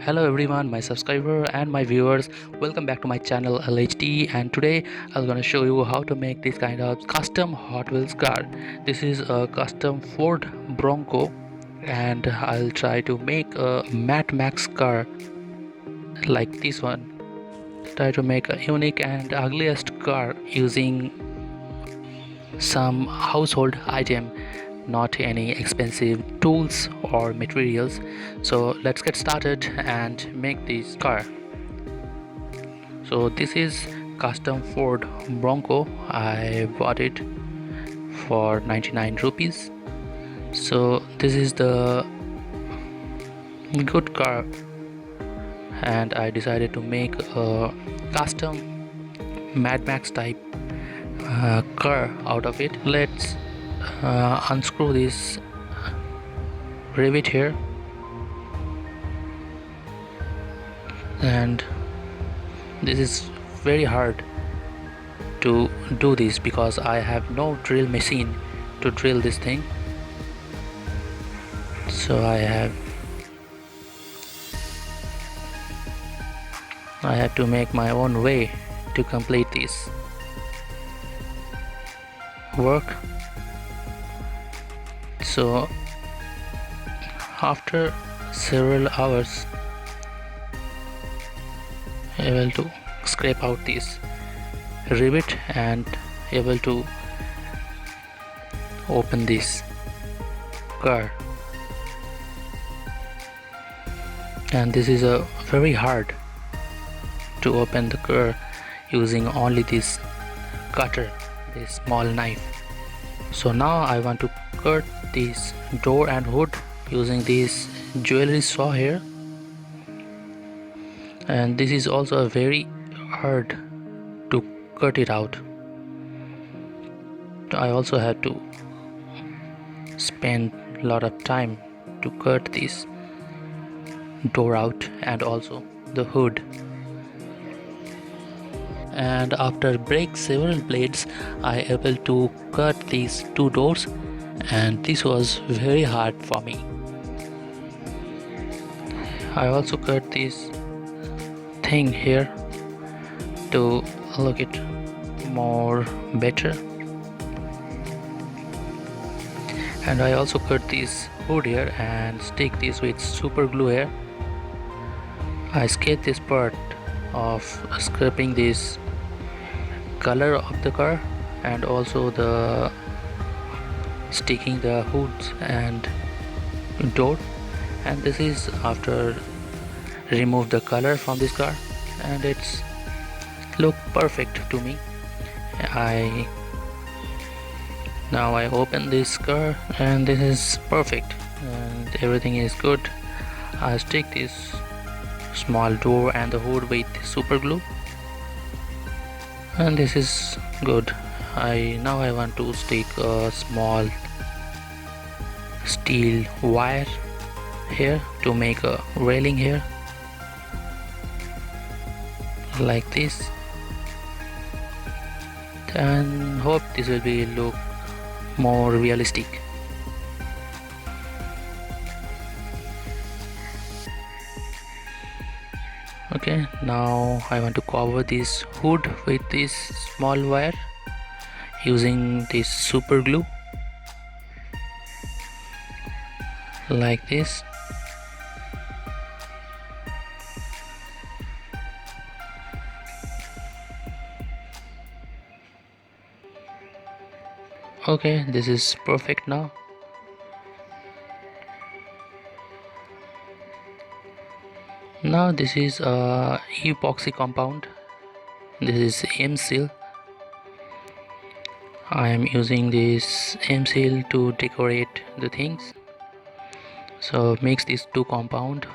Hello everyone, my subscriber and my viewers. Welcome back to my channel LHD, and today I'm gonna show you how to make this kind of custom Hot Wheels car. This is a custom Ford Bronco, and I'll try to make a Mad Max car like this one. Try to make a unique and ugliest car using some household item, not any expensive tools or materials. So let's get started and make this car. So this is custom Ford Bronco. I bought it for 99 rupees. So this is the good car, and I decided to make a custom Mad Max type car out of it. Let's unscrew this rivet here, and this is very hard to do this because I have no drill machine to drill this thing. So I have to make my own way to complete this work. So after several hours, able to scrape out this rivet and able to open this car, and this is a very hard to open the car using only this cutter, this small knife. So now I want to cut this door and hood using this jewelry saw here, and this is also very hard to cut it out. I also had to spend a lot of time to cut this door out and also the hood. And after break several blades, I able to cut these two doors, and this was very hard for me. I also cut this thing here to look it more better, and I also cut this hood here and stick this with super glue here. I sketched this part of scraping this color of the car and also the sticking the hoods and door, and this is after remove the color from this car, and it's look perfect to me. Now I open this car and this is perfect and everything is good. I stick this small door and the hood with super glue, and this is good. Now I want to stick a small steel wire here to make a railing here like this, and hope this will be look more realistic. Okay, now I want to cover this hood with this small wire using this super glue like this. Okay, this is perfect now. Now this is a epoxy compound. This is M-Seal. I am using this M-Seal to decorate the things. So mix these two compound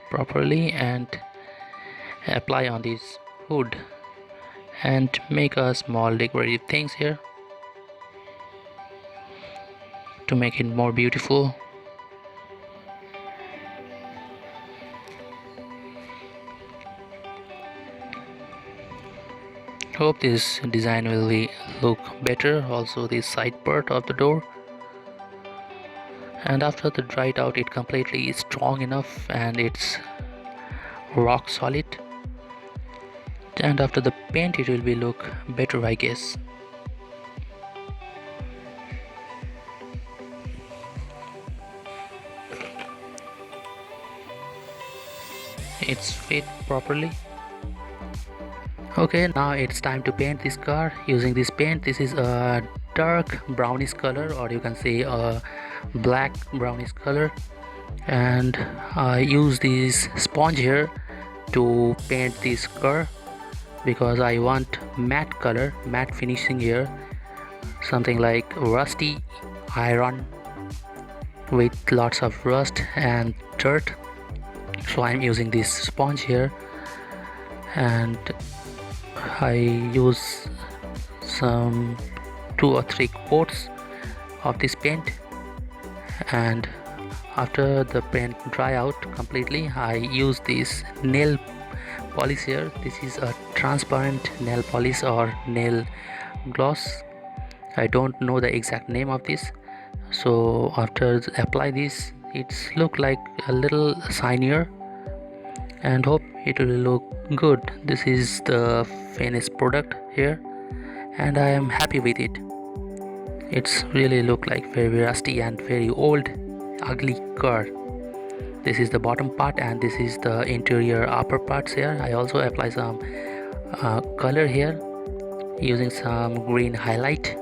properly and apply on this hood and make a small decorative things here to make it more beautiful. Hope this design will look better. Also the side part of the door, and after the dried out it completely is strong enough and it's rock solid, and after the paint it will be look better, I guess. It's fit properly. Okay, now it's time to paint this car using this paint. This is a dark brownish color, or you can say a black brownish color, and I use this sponge here to paint this car because I want matte color, matte finishing here, something like rusty iron with lots of rust and dirt. So I'm using this sponge here, and I use some 2 or 3 coats of this paint, and after the paint dry out completely, I use this nail polish here. This is a transparent nail polish or nail gloss. I don't know the exact name of this. So after apply this, it's look like a little shinier, and hope it will look good. This is the finished product here, and I am happy with it. It's really look like very rusty and very old ugly car. This is the bottom part, and this is the interior upper parts here. I also apply some color here using some green highlight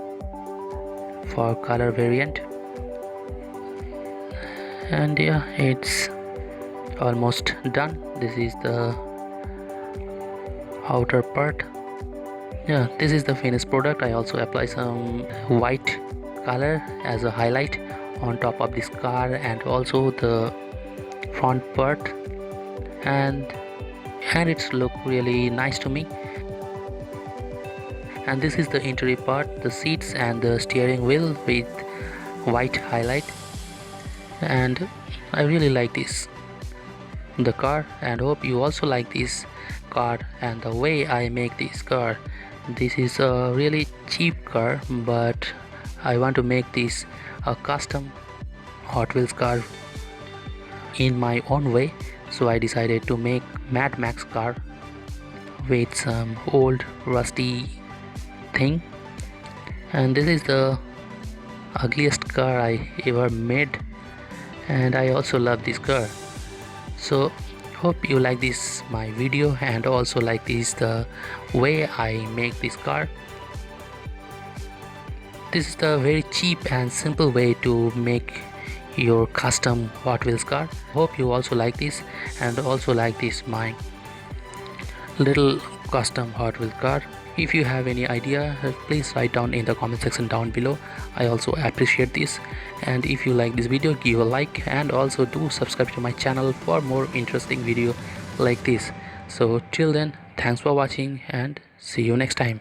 for color variant, and yeah, it's almost done. This is the outer part. Yeah, this is the finished product. I also apply some white color as a highlight on top of this car and also the front part, and it's look really nice to me. And this is the interior part, the seats and the steering wheel with white highlight, and I really like this the car, and hope you also like this car and the way I make this car. This is a really cheap car, but I want to make this a custom Hot Wheels car in my own way, so I decided to make Mad Max car with some old rusty thing. And this is the ugliest car I ever made, and I also love this car. So hope you like this my video, and also like this the way I make this car. This is the very cheap and simple way to make your custom Hot Wheels car. Hope you also like this, and also like this my little custom Hot Wheels car. If you have any idea, please write down in the comment section down below. I also appreciate this, and if you like this video, give a like, and also do subscribe to my channel for more interesting video like this. So till then, thanks for watching, and see you next time.